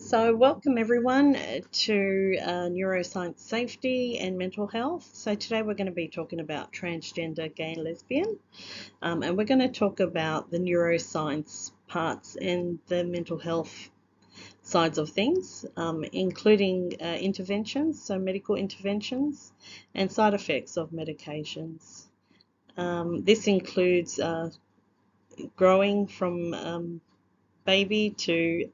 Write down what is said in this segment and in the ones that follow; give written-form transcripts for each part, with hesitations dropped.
So welcome everyone to neuroscience safety and mental health. So today we're going to be talking about transgender, gay and lesbian, and we're going to talk about the neuroscience parts and the mental health sides of things, including interventions, so medical interventions and side effects of medications. This includes growing from baby to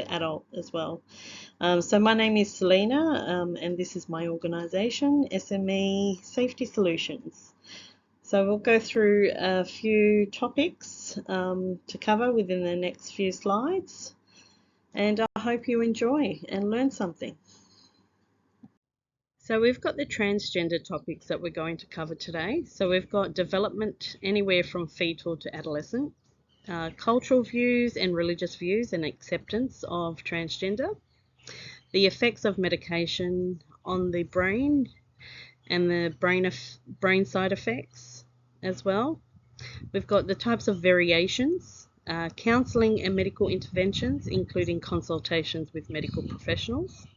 adult as well. So my name is Selina, and this is my organisation, SME Safety Solutions. So we'll go through a few topics to cover within the next few slides, and I hope you enjoy and learn something. So we've got the transgender topics that we're going to cover today. So we've got development anywhere from fetal to adolescent, cultural views and religious views and acceptance of transgender, the effects of medication on the brain and the brain side effects as well. We've got the types of variations, counselling and medical interventions, including consultations with medical professionals,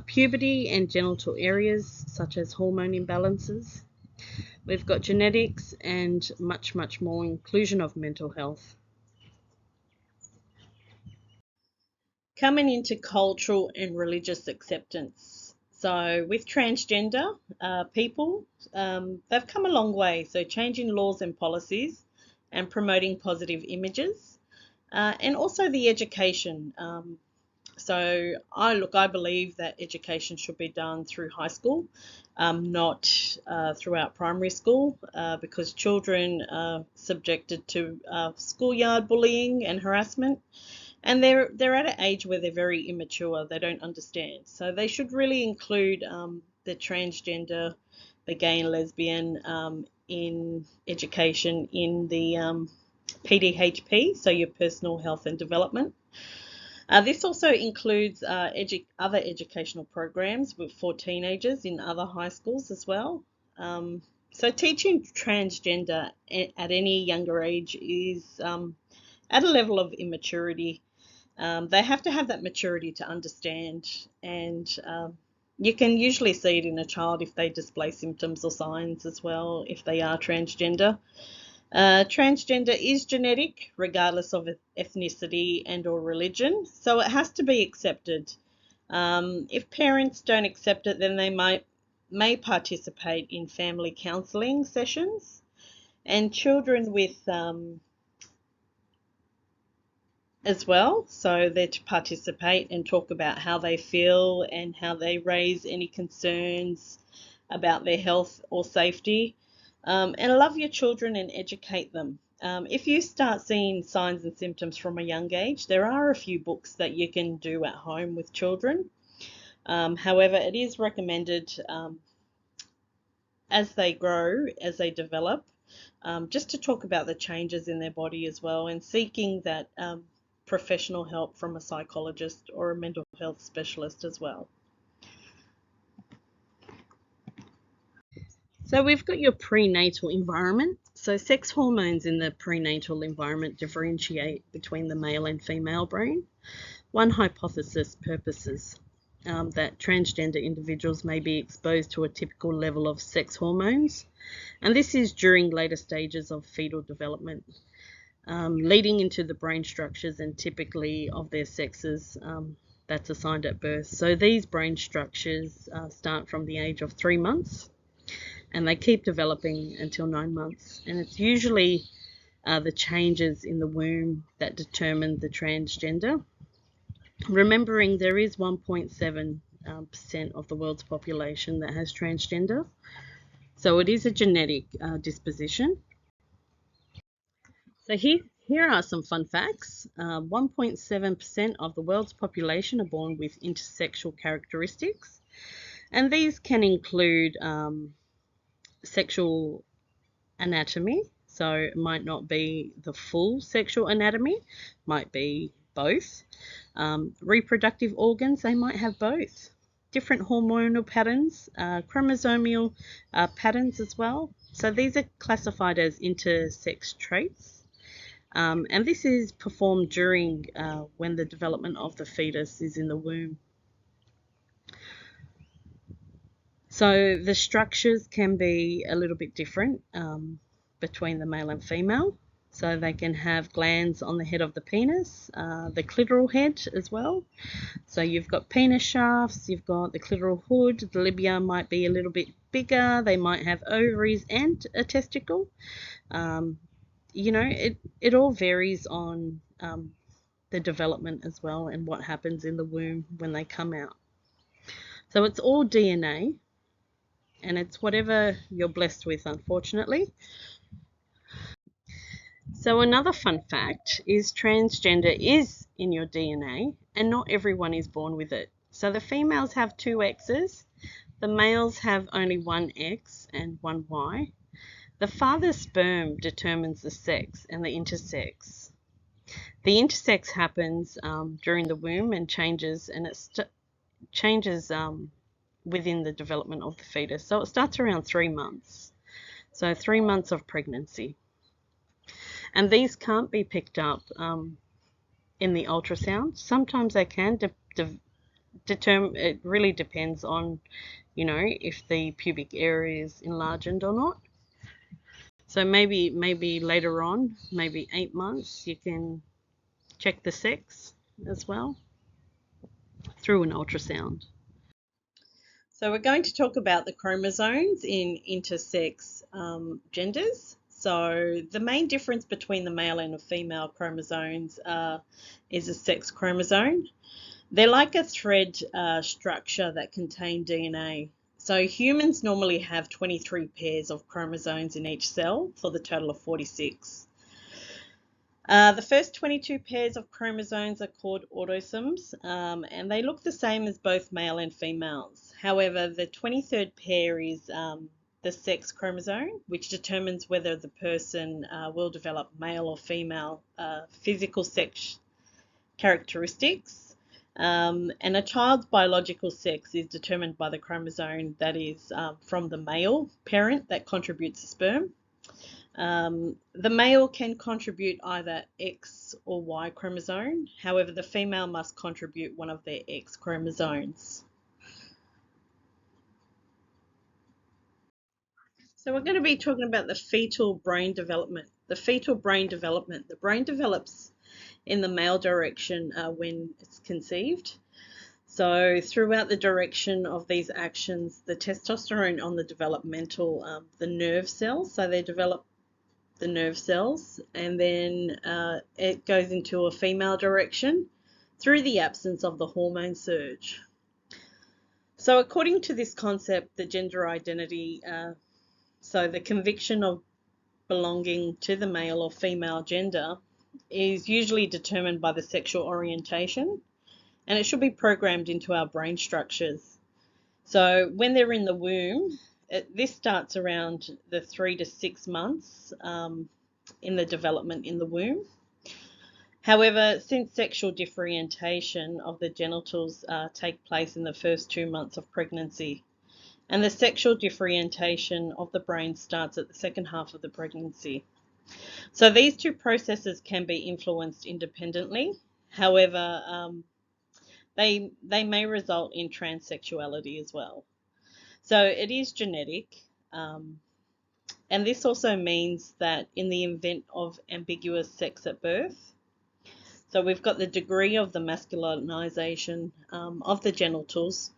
puberty and genital areas such as hormone imbalances. We've got genetics and much more, inclusion of mental health. Coming into cultural and religious acceptance. So with transgender people, they've come a long way. So changing laws and policies and promoting positive images, and also the education. So I believe that education should be done through high school, not throughout primary school, because children are subjected to schoolyard bullying and harassment. And they're at an age where they're very immature. They don't understand. So they should really include the transgender, the gay and lesbian in education in the PDHP, so your personal health and development. This also includes other educational programs for teenagers in other high schools as well. So teaching transgender at any younger age is at a level of immaturity. They have to have that maturity to understand, and you can usually see it in a child if they display symptoms or signs as well, if they are transgender. Transgender is genetic, regardless of ethnicity and or religion, so it has to be accepted. If parents don't accept it, then they may participate in family counselling sessions, and children with as well, so they're to participate and talk about how they feel and how they raise any concerns about their health or safety, and love your children and educate them. If you start seeing signs and symptoms from a young age, there are a few books that you can do at home with children. However, it is recommended as they grow, as they develop, just to talk about the changes in their body as well, and seeking that professional help from a psychologist or a mental health specialist as well. So we've got your prenatal environment. So sex hormones in the prenatal environment differentiate between the male and female brain. One hypothesis purposes that transgender individuals may be exposed to a typical level of sex hormones, and this is during later stages of fetal development, leading into the brain structures and typically of their sexes that's assigned at birth. So these brain structures start from the age of 3 months and they keep developing until 9 months. And it's usually the changes in the womb that determine the transgender. Remembering there is 1.7% of the world's population that has transgender. So it is a genetic disposition. So here are some fun facts. 1.7% of the world's population are born with intersexual characteristics, and these can include sexual anatomy. So it might not be the full sexual anatomy, might be both. Reproductive organs, they might have both. Different hormonal patterns, chromosomal patterns as well. So these are classified as intersex traits. And this is performed during when the development of the fetus is in the womb. So the structures can be a little bit different between the male and female. So they can have glands on the head of the penis, the clitoral head as well. So you've got penis shafts, you've got the clitoral hood, the labia might be a little bit bigger, they might have ovaries and a testicle. It all varies on the development as well and what happens in the womb when they come out. So it's all DNA, and it's whatever you're blessed with, unfortunately. So another fun fact is transgender is in your DNA, and not everyone is born with it. So the females have two X's, the males have only one X and one Y. The father's sperm determines the sex and the intersex. The intersex happens during the womb and changes, and changes within the development of the fetus. So it starts around 3 months. So 3 months of pregnancy. And these can't be picked up in the ultrasound. Sometimes they can. Determine. It really depends on, if the pubic area is enlarged or not. So maybe later on, maybe 8 months, you can check the sex as well through an ultrasound. So we're going to talk about the chromosomes in intersex genders. So the main difference between the male and the female chromosomes is a sex chromosome. They're like a thread structure that contain DNA. So humans normally have 23 pairs of chromosomes in each cell for the total of 46. The first 22 pairs of chromosomes are called autosomes, and they look the same as both male and females. However, the 23rd pair is the sex chromosome, which determines whether the person will develop male or female physical sex characteristics. And a child's biological sex is determined by the chromosome that is from the male parent that contributes the sperm. The male can contribute either X or Y chromosome. However, the female must contribute one of their X chromosomes. So we're going to be talking about the fetal brain development. The fetal brain development. The brain develops in the male direction when it's conceived. So throughout the direction of these actions, the testosterone on the developmental, the nerve cells, so they develop the nerve cells, and then it goes into a female direction through the absence of the hormone surge. So according to this concept, the gender identity, so the conviction of belonging to the male or female gender is usually determined by the sexual orientation, and it should be programmed into our brain structures. So when they're in the womb, this starts around the 3 to 6 months in the development in the womb. However, since sexual differentiation of the genitals take place in the first 2 months of pregnancy, and the sexual differentiation of the brain starts at the second half of the pregnancy. So these two processes can be influenced independently. However, they may result in transsexuality as well. So it is genetic, and this also means that in the event of ambiguous sex at birth, so we've got the degree of the masculinization of the genitals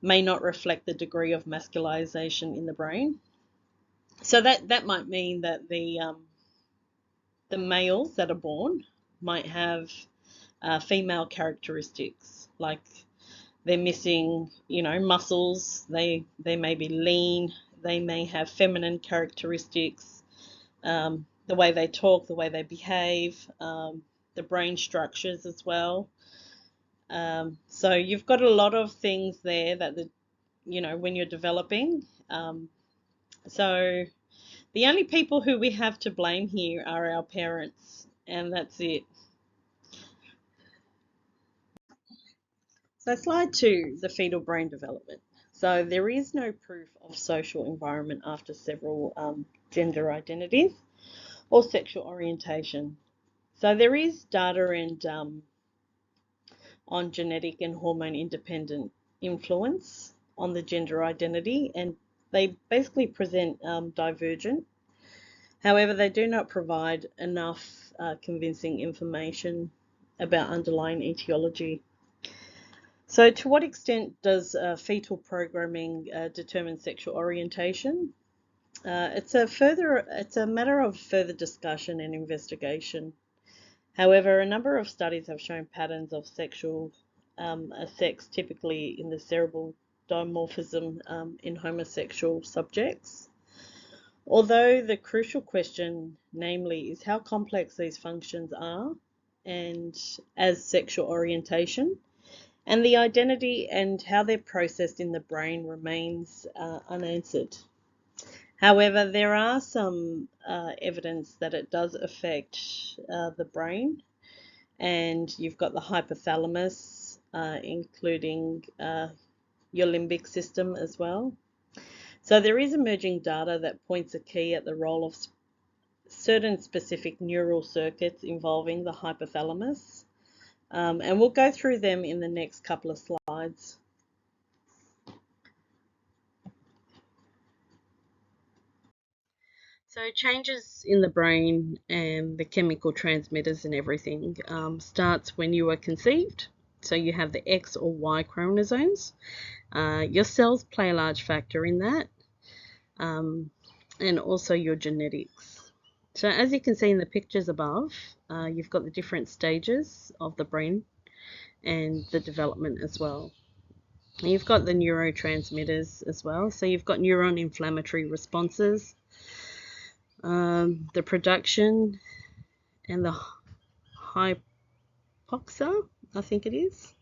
may not reflect the degree of masculinization in the brain. So that might mean that the males that are born might have female characteristics, like they're missing, muscles. They may be lean. They may have feminine characteristics. The way they talk, the way they behave, the brain structures as well. So you've got a lot of things there that when you're developing. So the only people who we have to blame here are our parents, and that's it. So slide 2, the fetal brain development. So there is no proof of social environment after several gender identities or sexual orientation. So there is data on genetic and hormone independent influence on the gender identity, and they basically present divergent. However, they do not provide enough convincing information about underlying etiology. So, to what extent does fetal programming determine sexual orientation? It's a matter of further discussion and investigation. However, a number of studies have shown patterns of sexual sex, typically in the cerebral dimorphism in homosexual subjects. Although the crucial question, namely, is how complex these functions are, and as sexual orientation, and the identity and how they're processed in the brain remains unanswered. However, there are some evidence that it does affect the brain, and you've got the hypothalamus, including your limbic system as well. So there is emerging data that points a key at the role of certain specific neural circuits involving the hypothalamus, and we'll go through them in the next couple of slides. So changes in the brain and the chemical transmitters and everything starts when you are conceived. So you have the X or Y chromosomes. Your cells play a large factor in that, and also your genetics. So as you can see in the pictures above, you've got the different stages of the brain and the development as well. And you've got the neurotransmitters as well. So you've got neuron inflammatory responses, the production, and the hypoxia, I think it is.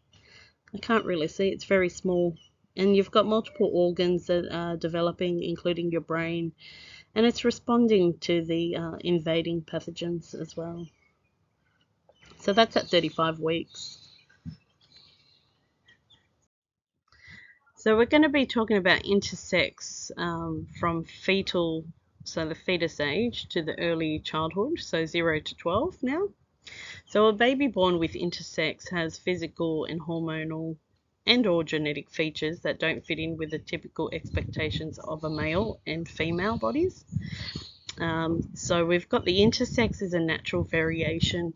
I can't really see, it's very small. And you've got multiple organs that are developing, including your brain, and it's responding to the invading pathogens as well. So that's at 35 weeks. So we're going to be talking about intersex from fetal, so the fetus age, to the early childhood, so 0 to 12 now. So a baby born with intersex has physical and hormonal and or genetic features that don't fit in with the typical expectations of a male and female bodies. So we've got the intersex is a natural variation,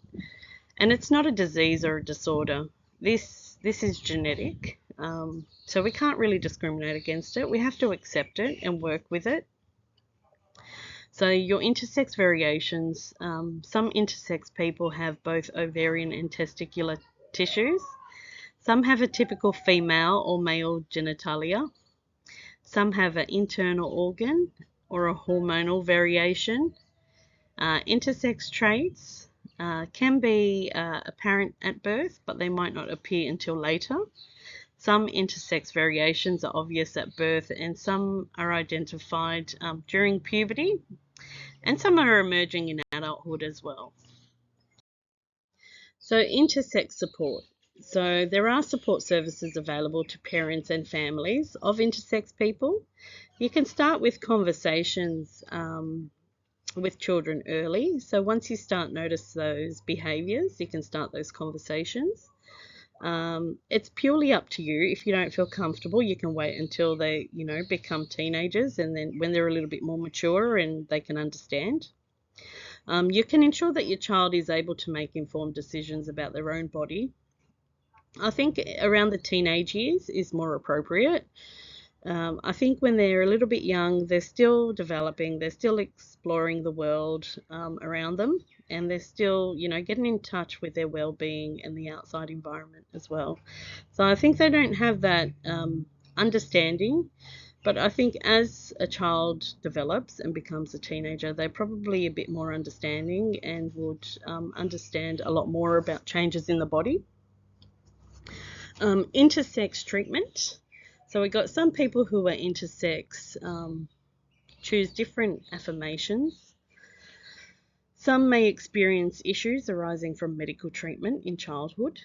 and it's not a disease or a disorder. This is genetic, so we can't really discriminate against it. We have to accept it and work with it. So your intersex variations, some intersex people have both ovarian and testicular tissues. Some have a typical female or male genitalia. Some have an internal organ or a hormonal variation. Intersex traits can be apparent at birth, but they might not appear until later. Some intersex variations are obvious at birth, and some are identified during puberty, and some are emerging in adulthood as well. So intersex support. So there are support services available to parents and families of intersex people. You can start with conversations with children early. So once you start notice those behaviours, you can start those conversations. It's purely up to you. If you don't feel comfortable, you can wait until they, become teenagers, and then when they're a little bit more mature and they can understand. You can ensure that your child is able to make informed decisions about their own body. I think around the teenage years is more appropriate. I think when they're a little bit young, they're still developing, they're still exploring the world around them, and they're still, getting in touch with their well-being and the outside environment as well. So I think they don't have that understanding, but I think as a child develops and becomes a teenager, they're probably a bit more understanding and would understand a lot more about changes in the body. Intersex treatment. So we got some people who are intersex choose different affirmations. Some may experience issues arising from medical treatment in childhood.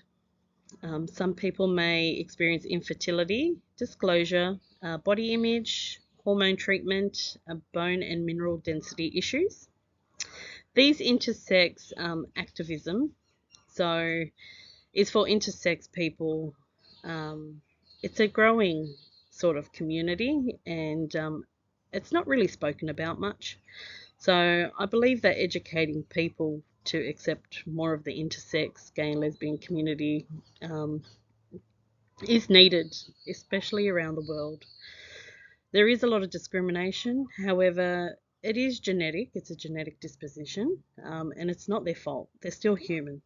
Some people may experience infertility, disclosure, body image, hormone treatment, bone and mineral density issues. These intersex activism, so is for intersex people. Um, it's a growing sort of community, and it's not really spoken about much. So I believe that educating people to accept more of the intersex, gay and lesbian community um, is needed, especially around the world. There is a lot of discrimination, however, it is genetic, it's a genetic disposition, and it's not their fault. They're still human.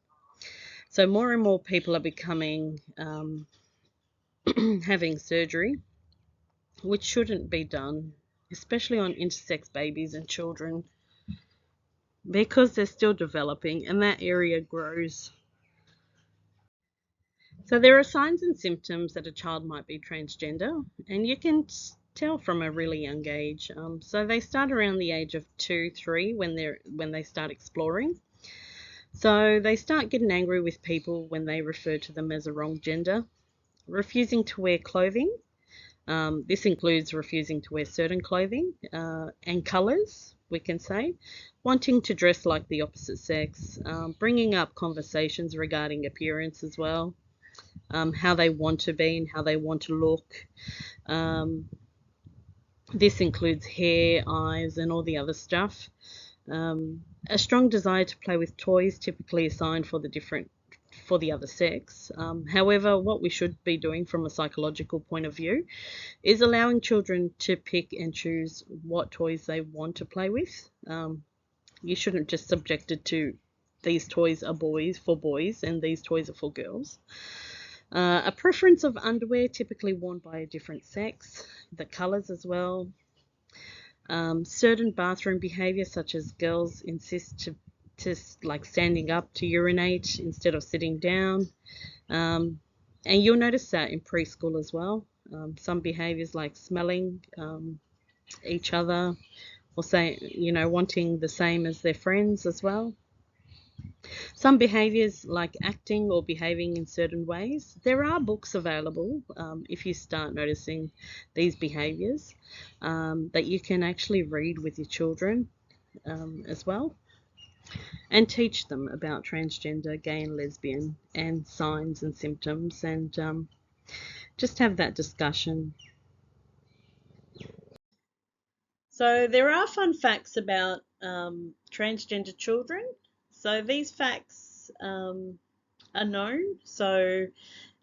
So more and more people are becoming having surgery, which shouldn't be done, especially on intersex babies and children, because they're still developing and that area grows. So there are signs and symptoms that a child might be transgender, and you can tell from a really young age. So they start around the age of 2, 3 when they start exploring. So they start getting angry with people when they refer to them as a wrong gender, refusing to wear clothing. This includes refusing to wear certain clothing and colours, we can say, wanting to dress like the opposite sex, bringing up conversations regarding appearance as well, how they want to be and how they want to look. Um, this includes hair, eyes, and all the other stuff. A strong desire to play with toys, typically assigned for the other sex. However, what we should be doing from a psychological point of view is allowing children to pick and choose what toys they want to play with. You shouldn't just subject it to these toys are boys for boys and these toys are for girls. A preference of underwear typically worn by a different sex, the colours as well. Certain bathroom behaviour, such as girls insist to like standing up to urinate instead of sitting down. And you'll notice that in preschool as well. Some behaviours like smelling each other or wanting the same as their friends as well. Some behaviours like acting or behaving in certain ways. There are books available if you start noticing these behaviours that you can actually read with your children as well and teach them about transgender, gay and lesbian and signs and symptoms and just have that discussion. So there are fun facts about transgender children. So these facts are known. So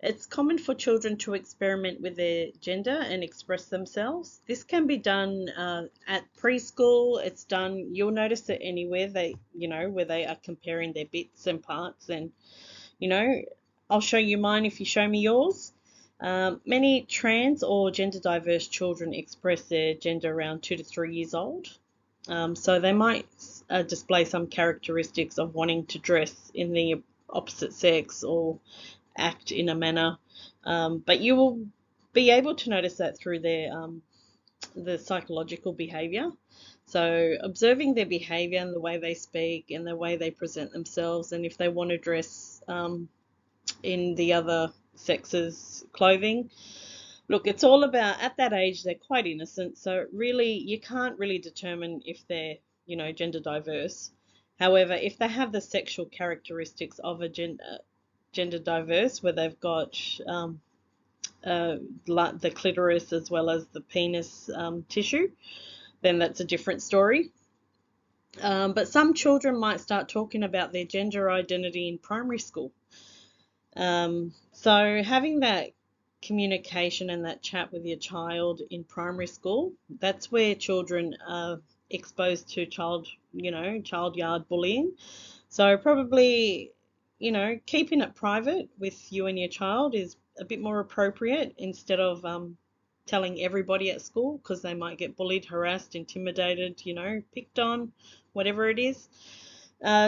it's common for children to experiment with their gender and express themselves. This can be done at preschool. It's done, you'll notice it anywhere where they are comparing their bits and parts. And, you know, I'll show you mine if you show me yours. Many trans or gender diverse children express their gender around 2 to 3 years old. So they might display some characteristics of wanting to dress in the opposite sex or act in a manner, but you will be able to notice that through the psychological behavior. So observing their behavior and the way they speak and the way they present themselves, and if they want to dress in the other sex's clothing. Look, it's all about, at that age, they're quite innocent, so really you can't really determine if they're, gender diverse. However, if they have the sexual characteristics of a gender diverse, where they've got the clitoris as well as the penis tissue, then that's a different story. But some children might start talking about their gender identity in primary school. So having that communication and that chat with your child in primary school, that's where children are exposed to child yard bullying. So probably, keeping it private with you and your child is a bit more appropriate instead of telling everybody at school, because they might get bullied, harassed, intimidated, picked on, whatever it is.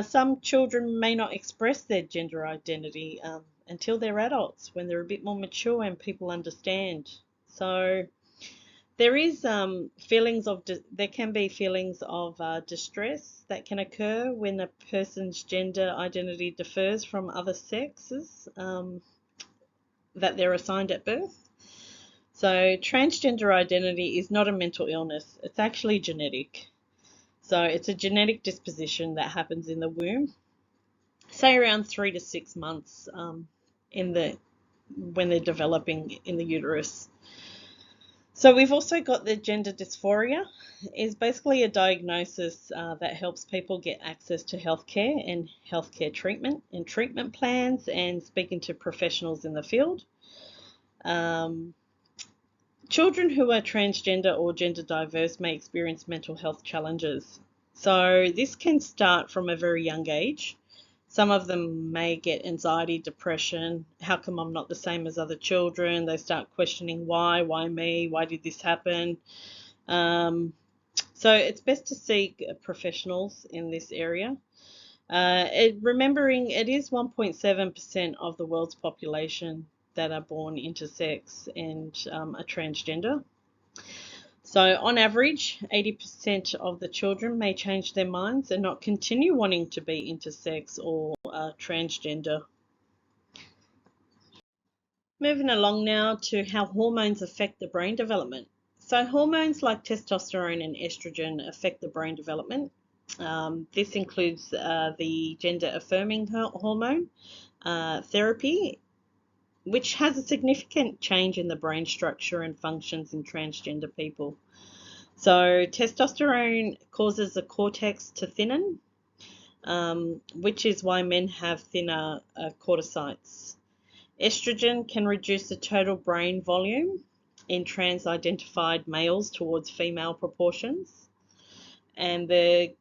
Some children may not express their gender identity until they're adults, when they're a bit more mature and people understand. So there is there can be feelings of distress that can occur when a person's gender identity differs from other sexes that they're assigned at birth. So transgender identity is not a mental illness; it's actually genetic. So it's a genetic disposition that happens in the womb, say around 3 to 6 months in the when they're developing in the uterus. So we've also got the gender dysphoria. Is basically a diagnosis that helps people get access to healthcare and healthcare treatment and treatment plans and speaking to professionals in the field. Um, Children who are transgender or gender diverse may experience mental health challenges. So this can start from a very young age. Some of them may get anxiety, depression. How come I'm not the same as other children? They start questioning why me? Why did this happen? Um, so it's best to seek professionals in this area. Remembering it is 1.7% of the world's population that are born intersex and are transgender. So, on average, 80% of the children may change their minds and not continue wanting to be intersex or transgender. Moving along now to how hormones affect the brain development. So, hormones like testosterone and estrogen affect the brain development. This includes the gender affirming hormone therapy, which has a significant change in the brain structure and functions in transgender people. So, testosterone causes the cortex to thinnen, which is why men have thinner cortices. Estrogen can reduce the total brain volume in trans identified males towards female proportions. And the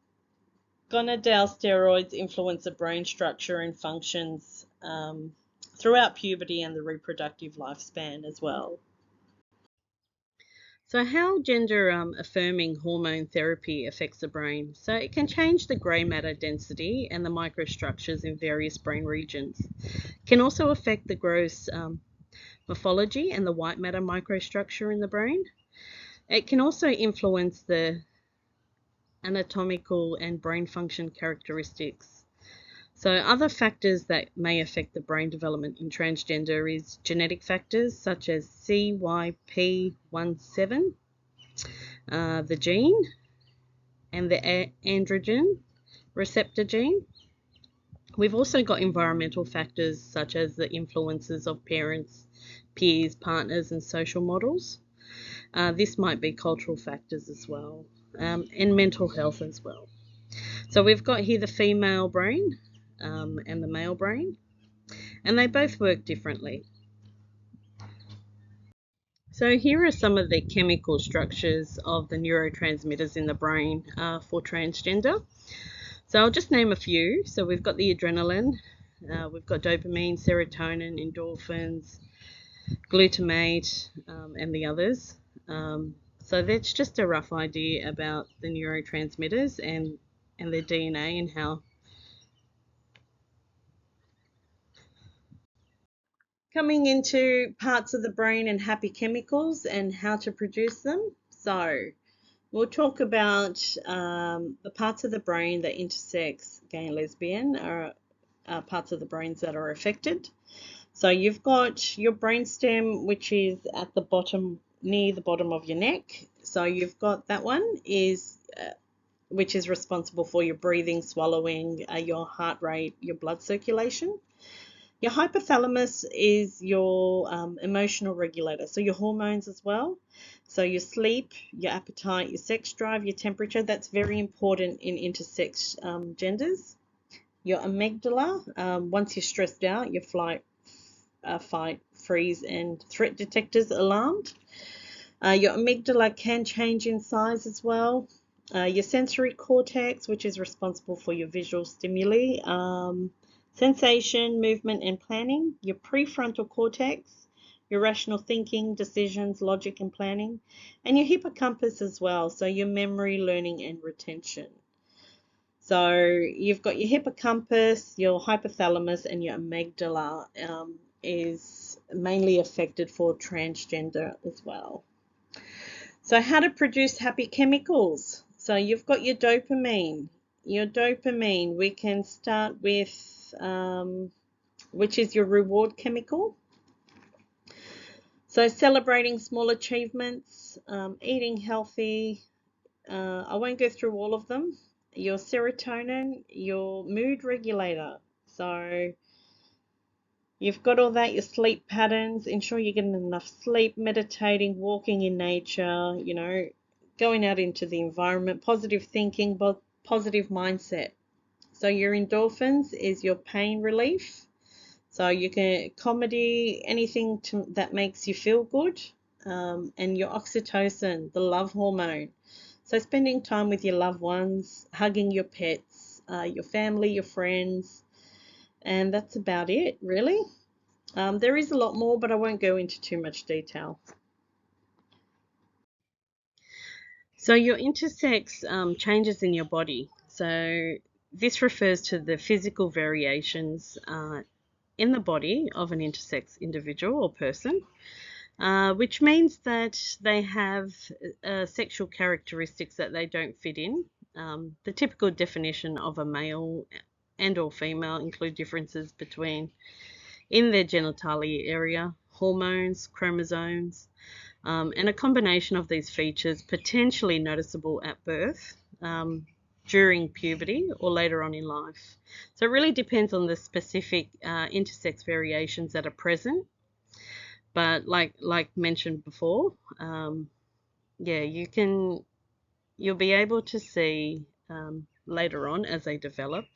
gonadal steroids influence the brain structure and functions throughout puberty and the reproductive lifespan as well. So, how gender affirming hormone therapy affects the brain? So, it can change the grey matter density and the microstructures in various brain regions. It can also affect the gross morphology and the white matter microstructure in the brain. It can also influence the anatomical and brain function characteristics. So, other factors that may affect the brain development in transgender is genetic factors such as CYP17. The gene and the androgen receptor gene. We've also got environmental factors such as the influences of parents, peers, partners, and social models. This might be cultural factors as well, and mental health as well. So we've got here the female brain and the male brain, and they both work differently. So here are some of the chemical structures of the neurotransmitters in the brain for transgender. So I'll just name a few. So we've got the adrenaline, we've got dopamine, serotonin, endorphins, glutamate, and the others. So that's just a rough idea about the neurotransmitters and their DNA and how. Coming into parts of the brain and happy chemicals and how to produce them. So we'll talk about the parts of the brain that intersex gay and lesbian are parts of the brains that are affected. So you've got your brainstem, which is at the bottom, near the bottom of your neck. So you've got that one which is responsible for your breathing, swallowing, your heart rate, your blood circulation. Your hypothalamus is your emotional regulator, so your hormones as well. So your sleep, your appetite, your sex drive, your temperature, that's very important in intersex genders. Your amygdala, once you're stressed out, your fight, freeze, and threat detectors alarmed. Your amygdala can change in size as well. Your sensory cortex, which is responsible for your visual stimuli, sensation, movement, and planning. Your prefrontal cortex, your rational thinking, decisions, logic, and planning. And your hippocampus as well, so your memory, learning, and retention. So you've got your hippocampus, your hypothalamus, and your amygdala is mainly affected for transgender as well. So how to produce happy chemicals. So you've got your dopamine. Your dopamine, we can start with, which is your reward chemical. So celebrating small achievements, eating healthy, I won't go through all of them. Your serotonin, your mood regulator. So you've got all that, your sleep patterns, ensure you're getting enough sleep, meditating, walking in nature, going out into the environment, positive thinking, but positive mindset. So your endorphins is your pain relief. So you can comedy, anything that makes you feel good, and your oxytocin, the love hormone. So spending time with your loved ones, hugging your pets, your family, your friends, and that's about it, really. There is a lot more, but I won't go into too much detail. So your intersex changes in your body. So this refers to the physical variations in the body of an intersex individual or person, which means that they have sexual characteristics that they don't fit in. The typical definition of a male and or female include differences between in their genitalia area, hormones, chromosomes, and a combination of these features potentially noticeable at birth, during puberty, or later on in life. So it really depends on the specific intersex variations that are present. But like mentioned before, yeah, you'll be able to see later on as they develop.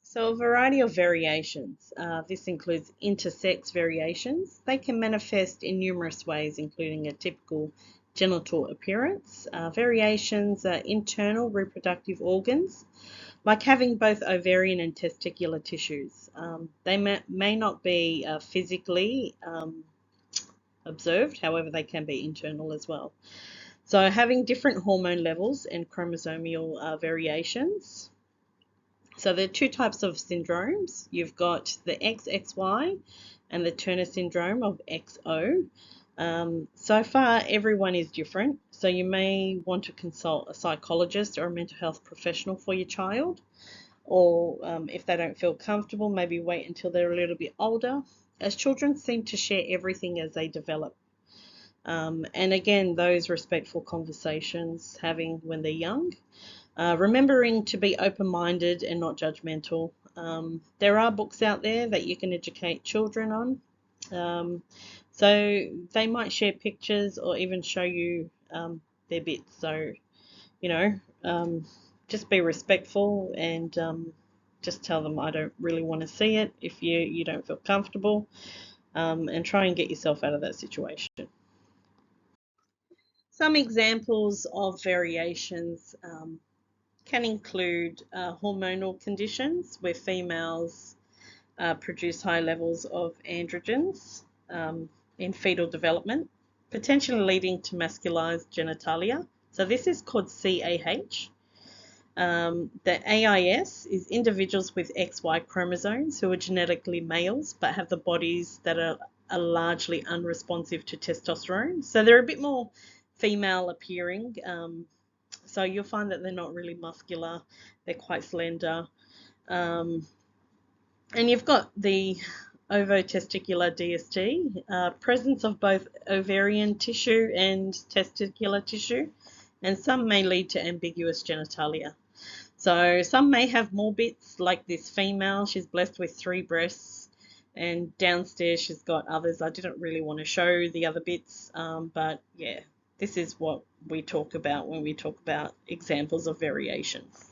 So a variety of variations. This includes intersex variations. They can manifest in numerous ways, including a typical genital appearance. Variations are internal reproductive organs, like having both ovarian and testicular tissues. They may not be physically observed, however, they can be internal as well. So having different hormone levels and chromosomal variations. So there are two types of syndromes. You've got the XXY and the Turner syndrome of XO. So far, everyone is different. So you may want to consult a psychologist or a mental health professional for your child. Or if they don't feel comfortable, maybe wait until they're a little bit older, as children seem to share everything as they develop. And again, those respectful conversations having when they're young. Remembering to be open minded and not judgmental. There are books out there that you can educate children on. So they might share pictures or even show you their bits. So, you know, um, just be respectful and just tell them, I don't really want to see it if you don't feel comfortable, and try and get yourself out of that situation. Some examples of variations can include hormonal conditions where females produce high levels of androgens in fetal development, potentially leading to masculized genitalia. So this is called CAH. The AIS is individuals with XY chromosomes who are genetically males but have the bodies that are largely unresponsive to testosterone. So they're a bit more female appearing. So you'll find that they're not really muscular, they're quite slender. Um, and you've got the ovotesticular DST, presence of both ovarian tissue and testicular tissue, and some may lead to ambiguous genitalia. So some may have more bits, like this female, she's blessed with 3 breasts, and downstairs she's got others. I didn't really want to show the other bits, but yeah, this is what we talk about when we talk about examples of variations.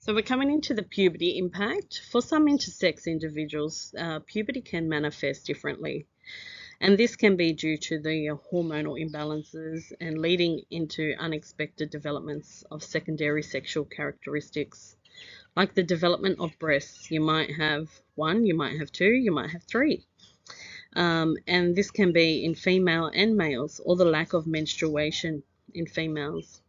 So we're coming into the puberty impact. For some intersex individuals, puberty can manifest differently. And this can be due to the hormonal imbalances and leading into unexpected developments of secondary sexual characteristics, like the development of breasts. You might have 1, you might have 2, you might have 3. And this can be in female and males, or the lack of menstruation in females.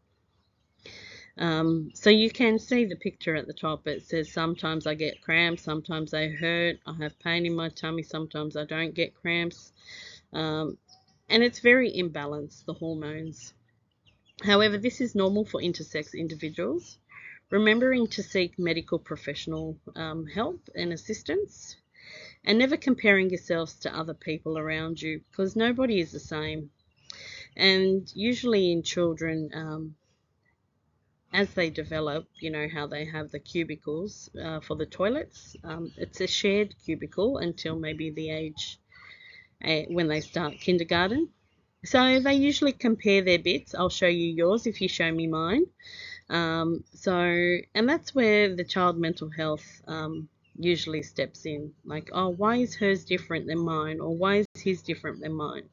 So you can see the picture at the top. It says sometimes I get cramps, sometimes they hurt, I have pain in my tummy, sometimes I don't get cramps. And it's very imbalanced, the hormones. However, this is normal for intersex individuals. Remembering to seek medical professional help and assistance. And never comparing yourselves to other people around you, because nobody is the same. And usually in children, as they develop, you know how they have the cubicles for the toilets. It's a shared cubicle until maybe the age when they start kindergarten. So they usually compare their bits. I'll show you yours if you show me mine. And that's where the child mental health usually steps in. Like, oh, why is hers different than mine? Or why is his different than mine?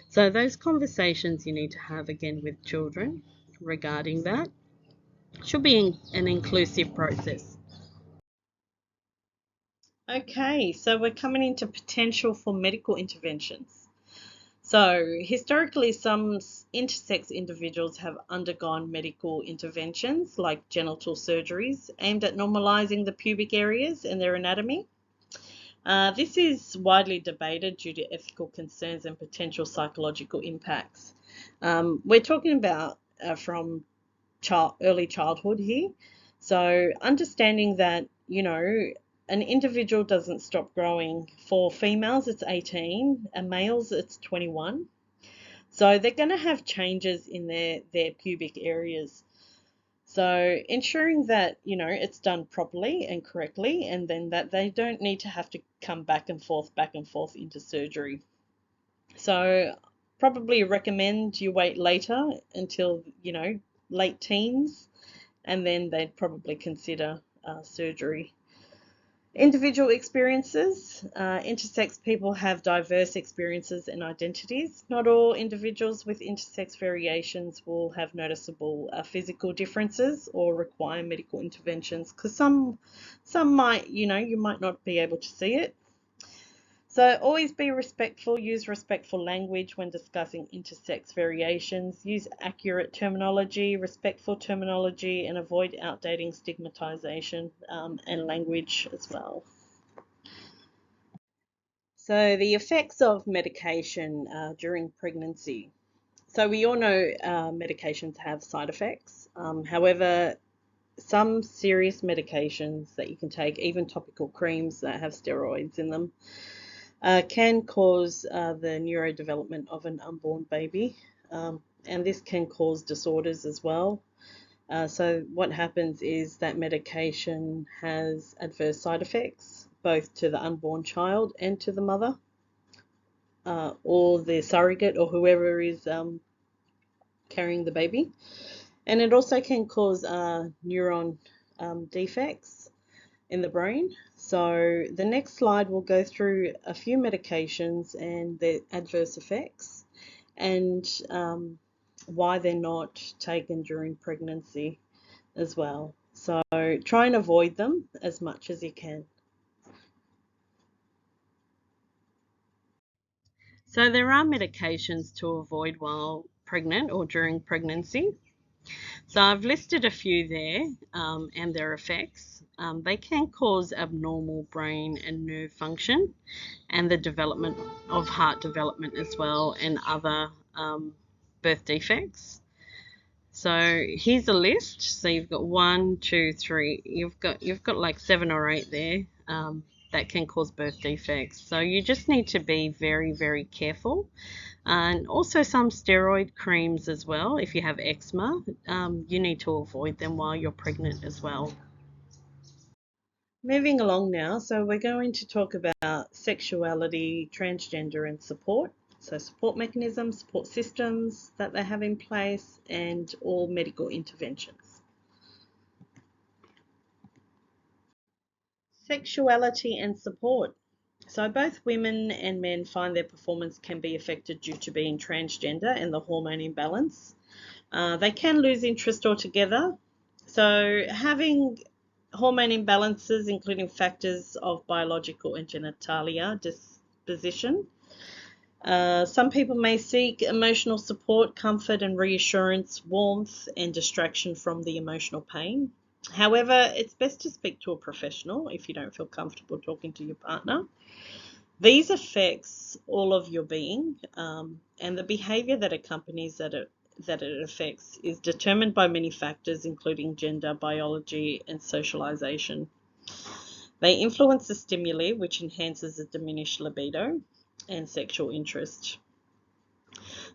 So those conversations you need to have again with children regarding that. Should be an inclusive process. Okay, so we're coming into potential for medical interventions. So, historically, some intersex individuals have undergone medical interventions like genital surgeries aimed at normalizing the pubic areas and their anatomy. This is widely debated due to ethical concerns and potential psychological impacts. We're talking about from early childhood here. So understanding that, an individual doesn't stop growing. For females, it's 18, and males, it's 21. So they're going to have changes in their pubic areas. So ensuring that, it's done properly and correctly, and then that they don't need to have to come back and forth into surgery. So probably recommend you wait later until, late teens, and then they'd probably consider surgery. Individual experiences. Intersex people have diverse experiences and identities. Not all individuals with intersex variations will have noticeable physical differences or require medical interventions, because some might, you might not be able to see it. So always be respectful, use respectful language when discussing intersex variations, use accurate terminology, respectful terminology, and avoid outdating stigmatization and language as well. So the effects of medication during pregnancy. So we all know medications have side effects. However, some serious medications that you can take, even topical creams that have steroids in them, can cause the neurodevelopment of an unborn baby, and this can cause disorders as well. So what happens is that medication has adverse side effects, both to the unborn child and to the mother, or the surrogate, or whoever is carrying the baby. And it also can cause neuron defects in the brain. So the next slide will go through a few medications and their adverse effects, and why they're not taken during pregnancy as well. So try and avoid them as much as you can. So there are medications to avoid while pregnant or during pregnancy. So I've listed a few there and their effects. They can cause abnormal brain and nerve function, and the development of heart development as well, and other birth defects. So here's a list. So you've got 1, 2, 3. You've got like 7 or 8 there that can cause birth defects. So you just need to be very, very careful. And also some steroid creams as well. If you have eczema, you need to avoid them while you're pregnant as well. Moving along now, so we're going to talk about sexuality, transgender, and support. So support mechanisms, support systems that they have in place, and all medical interventions. Sexuality and support. So both women and men find their performance can be affected due to being transgender and the hormone imbalance. They can lose interest altogether. So having hormone imbalances, including factors of biological and genitalia disposition. Some people may seek emotional support, comfort and reassurance, warmth and distraction from the emotional pain. However, it's best to speak to a professional if you don't feel comfortable talking to your partner. These affects all of your being, and the behavior that accompanies that it affects is determined by many factors, including gender, biology, and socialization. They influence the stimuli, which enhances the diminished libido and sexual interest.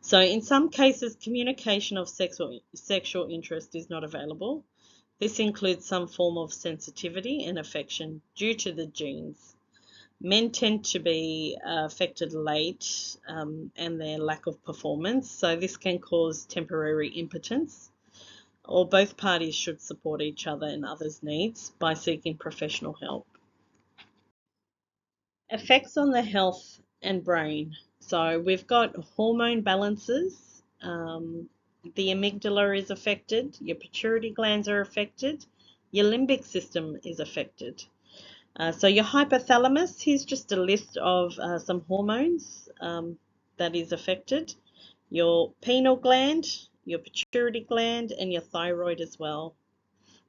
So in some cases, communication of sexual interest is not available. This includes some form of sensitivity and affection due to the genes. Men tend to be affected late and their lack of performance, so this can cause temporary impotence, or both parties should support each other and others' needs by seeking professional help. Effects on the health and brain. So we've got hormone balances. The amygdala is affected, your pituitary glands are affected, your limbic system is affected. So your hypothalamus, here's just a list of some hormones that is affected. Your pineal gland, your pituitary gland, and your thyroid as well,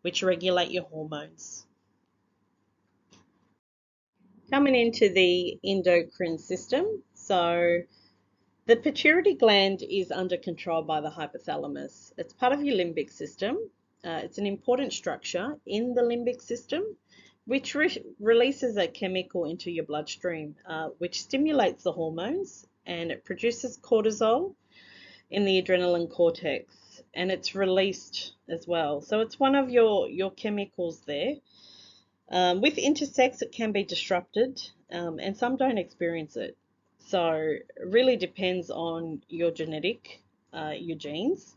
which regulate your hormones. Coming into the endocrine system, so the pituitary gland is under control by the hypothalamus. It's part of your limbic system. It's an important structure in the limbic system, which releases a chemical into your bloodstream, which stimulates the hormones, and it produces cortisol in the adrenaline cortex, and it's released as well. So it's one of your chemicals there. With intersex, it can be disrupted, and some don't experience it. So it really depends on your your genes.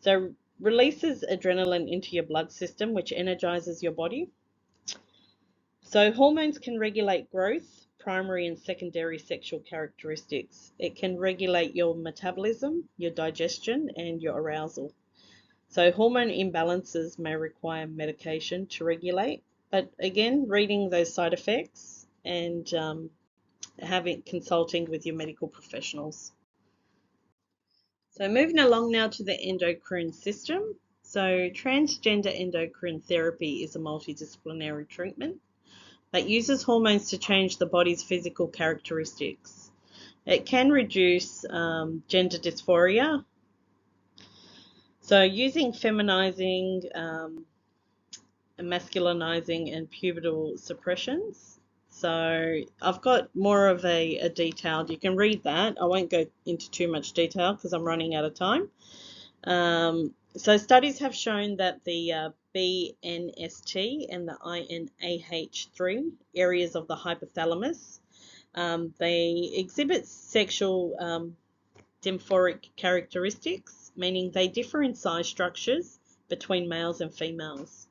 So releases adrenaline into your blood system, which energizes your body. So hormones can regulate growth, primary and secondary sexual characteristics. It can regulate your metabolism, your digestion, and your arousal. So hormone imbalances may require medication to regulate, but again, reading those side effects and having consulting with your medical professionals. So moving along now to the endocrine system. So transgender endocrine therapy is a multidisciplinary treatment that uses hormones to change the body's physical characteristics. It can reduce gender dysphoria. So using feminizing, masculinizing, and pubertal suppressions. So I've got more of a detailed, you can read that. I won't go into too much detail because I'm running out of time. So studies have shown that the BNST and the INAH3 areas of the hypothalamus, they exhibit sexual dymphoric characteristics, meaning they differ in size structures between males and females.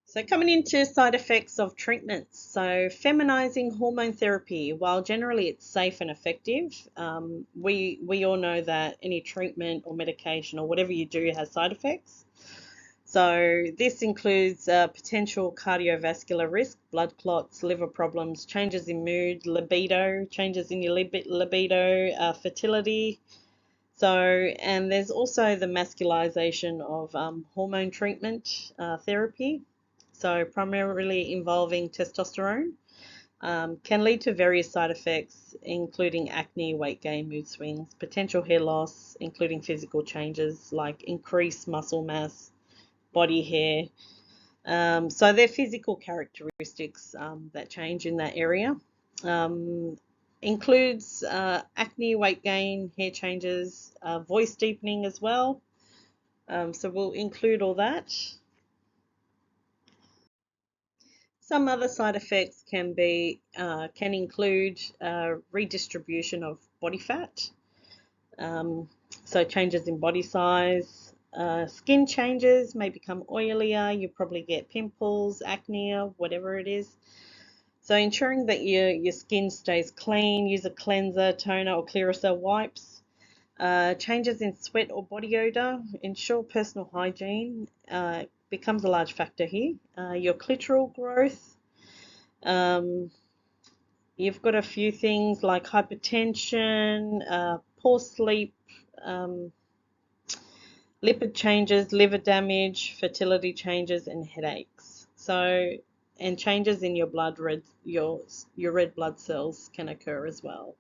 So coming into side effects of treatments. So feminizing hormone therapy, while generally it's safe and effective, we all know that any treatment or medication or whatever you do has side effects. So this includes potential cardiovascular risk, blood clots, liver problems, changes in mood, libido, changes in your libido, fertility. So, and there's also the masculization of hormone treatment therapy. So primarily involving testosterone, can lead to various side effects, including acne, weight gain, mood swings, potential hair loss, including physical changes like increased muscle mass, body hair. So they're physical characteristics that change in that area. Includes acne, weight gain, hair changes, voice deepening as well. So we'll include all that. Some other side effects can include redistribution of body fat, so changes in body size, skin changes, may become oilier, you probably get pimples, acne, whatever it is. So ensuring that your skin stays clean, use a cleanser, toner, or Clearasil wipes. Changes in sweat or body odor, ensure personal hygiene becomes a large factor here. Your clitoral growth, you've got a few things like hypertension, poor sleep, lipid changes, liver damage, fertility changes, and headaches. So, and changes in your blood, your red blood cells can occur as well.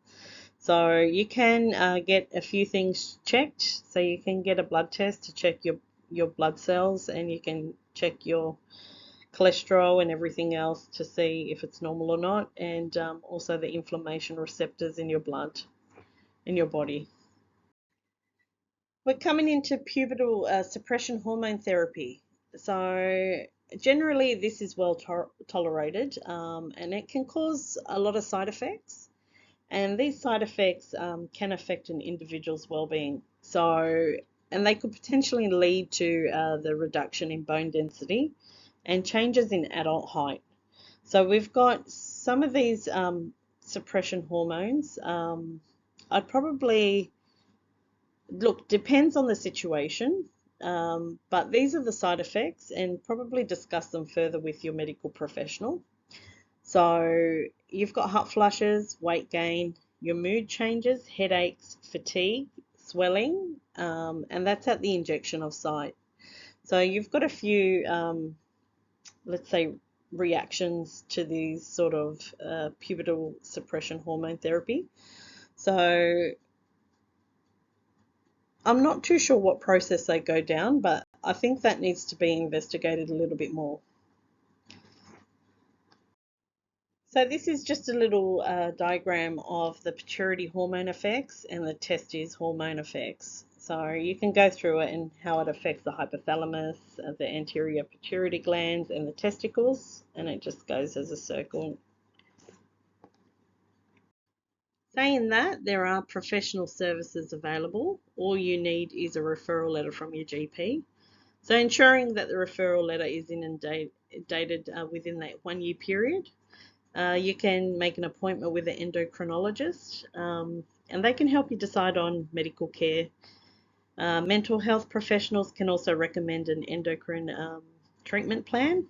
So you can get a few things checked. So you can get a blood test to check your blood cells, and you can check your cholesterol and everything else to see if it's normal or not, and also the inflammation receptors in your blood, in your body. We're coming into pubertal suppression hormone therapy. So generally, this is well tolerated, and it can cause a lot of side effects. And these side effects can affect an individual's well-being. So, and they could potentially lead to the reduction in bone density and changes in adult height. So we've got some of these suppression hormones. I'd probably look, depends on the situation, but these are the side effects, and probably discuss them further with your medical professional. So you've got hot flushes, weight gain, your mood changes, headaches, fatigue, swelling, and that's at the injection of site. So you've got a few, let's say, reactions to these sort of pubertal suppression hormone therapy. So I'm not too sure what process they go down, but I think that needs to be investigated a little bit more. So this is just a little diagram of the pituitary hormone effects and the testes hormone effects. So you can go through it and how it affects the hypothalamus, the anterior pituitary glands, and the testicles, and it just goes as a circle. Saying that, there are professional services available. All you need is a referral letter from your GP. So ensuring that the referral letter is dated within that 1 year period. You can make an appointment with an endocrinologist, and they can help you decide on medical care. Mental health professionals can also recommend an endocrine treatment plan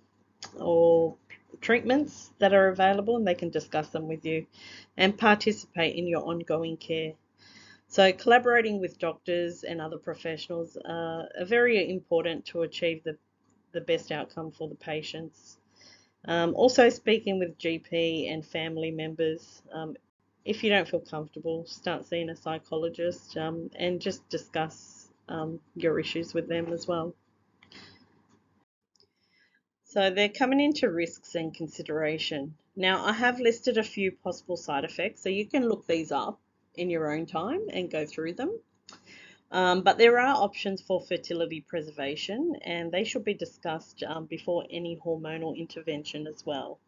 or treatments that are available, and they can discuss them with you and participate in your ongoing care. So collaborating with doctors and other professionals are very important to achieve the best outcome for the patients. Also speaking with GP and family members. If you don't feel comfortable, start seeing a psychologist, and just discuss your issues with them as well. So they're coming into risks and consideration. Now, I have listed a few possible side effects, so you can look these up in your own time and go through them. But there are options for fertility preservation, and they should be discussed before any hormonal intervention as well.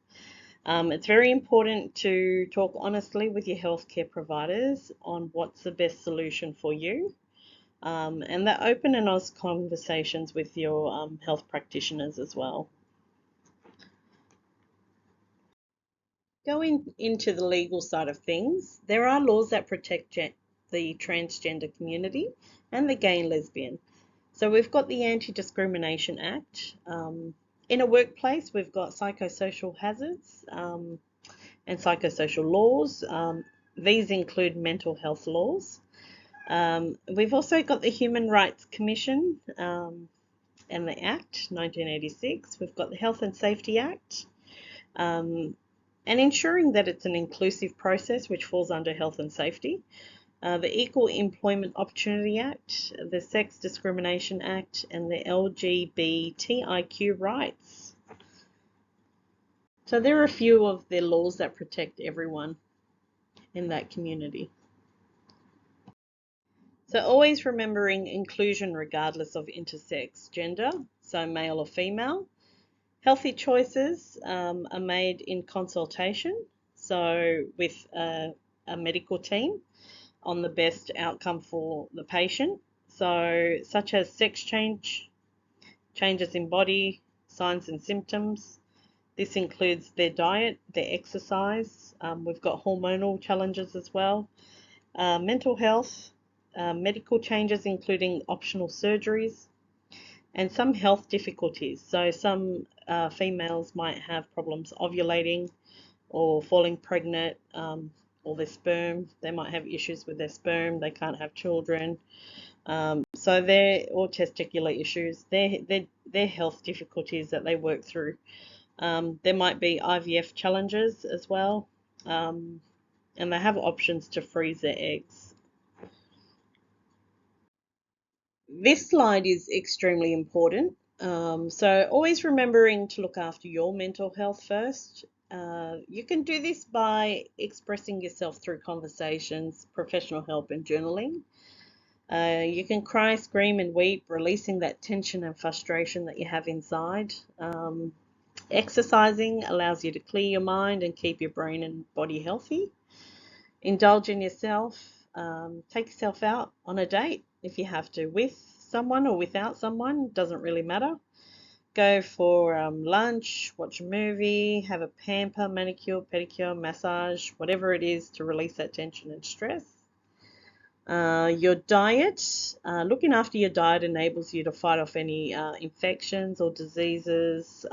It's very important to talk honestly with your healthcare providers on what's the best solution for you, and that open and honest conversations with your health practitioners as well. Going into the legal side of things, there are laws that protect the transgender community and the gay and lesbian. So we've got the Anti-Discrimination Act. In a workplace, we've got psychosocial hazards and psychosocial laws. These include mental health laws. We've also got the Human Rights Commission and the Act 1986. We've got the Health and Safety Act. And ensuring that it's an inclusive process, which falls under health and safety. The Equal Employment Opportunity Act, the Sex Discrimination Act, and the LGBTIQ rights. So there are a few of the laws that protect everyone in that community. So always remembering inclusion regardless of intersex gender, so male or female. Healthy choices are made in consultation, so with a medical team on the best outcome for the patient. So such as sex changes in body, signs and symptoms. This includes their diet, their exercise. We've got hormonal challenges as well. Mental health, medical changes including optional surgeries, and some health difficulties. So some females might have problems ovulating or falling pregnant, or their sperm. They might have issues with their sperm. They can't have children. So they're or testicular issues. They're health difficulties that they work through. There might be IVF challenges as well, and they have options to freeze their eggs. This slide is extremely important. So always remembering to look after your mental health first. You can do this by expressing yourself through conversations, professional help, and journaling. You can cry, scream, and weep, releasing that tension and frustration that you have inside. Exercising allows you to clear your mind and keep your brain and body healthy. Indulge in yourself. Take yourself out on a date if you have to, with someone or without someone, doesn't really matter. Go for lunch, watch a movie, have a pamper, manicure, pedicure, massage, whatever it is to release that tension and stress. Your diet, looking after your diet enables you to fight off any infections or diseases,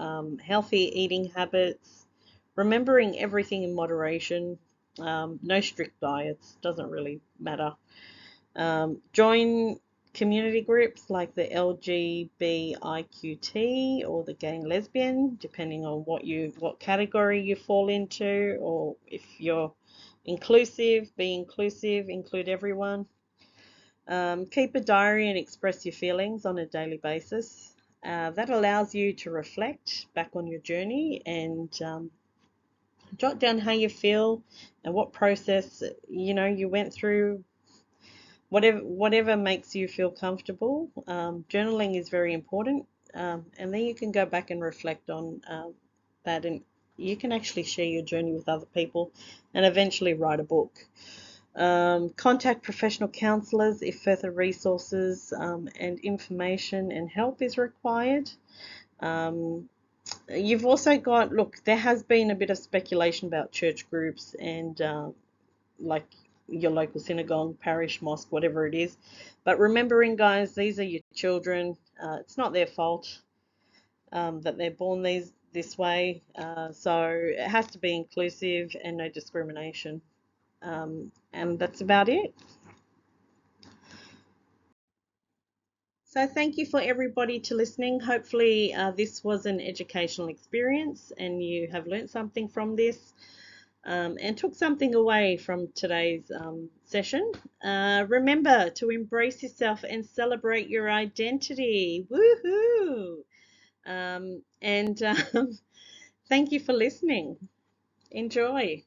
healthy eating habits, remembering everything in moderation, no strict diets, doesn't really matter. Join community groups like the LGBTIQT or the gay and lesbian, depending on what category you fall into, or if you're inclusive, be inclusive, include everyone. Keep a diary and express your feelings on a daily basis. That allows you to reflect back on your journey and jot down how you feel and what process you went through. Whatever makes you feel comfortable. Journaling is very important, and then you can go back and reflect on that, and you can actually share your journey with other people, and eventually write a book. Contact professional counsellors if further resources and information and help is required. Um, you've also got, look, there has been a bit of speculation about church groups and like your local synagogue, parish, mosque, whatever it is. But remembering, guys, these are your children. It's not their fault that they're born this way. So it has to be inclusive and no discrimination. And that's about it. So thank you for everybody to listening. Hopefully this was an educational experience and you have learnt something from this. And took something away from today's session. Remember to embrace yourself and celebrate your identity. Woohoo! And thank you for listening. Enjoy.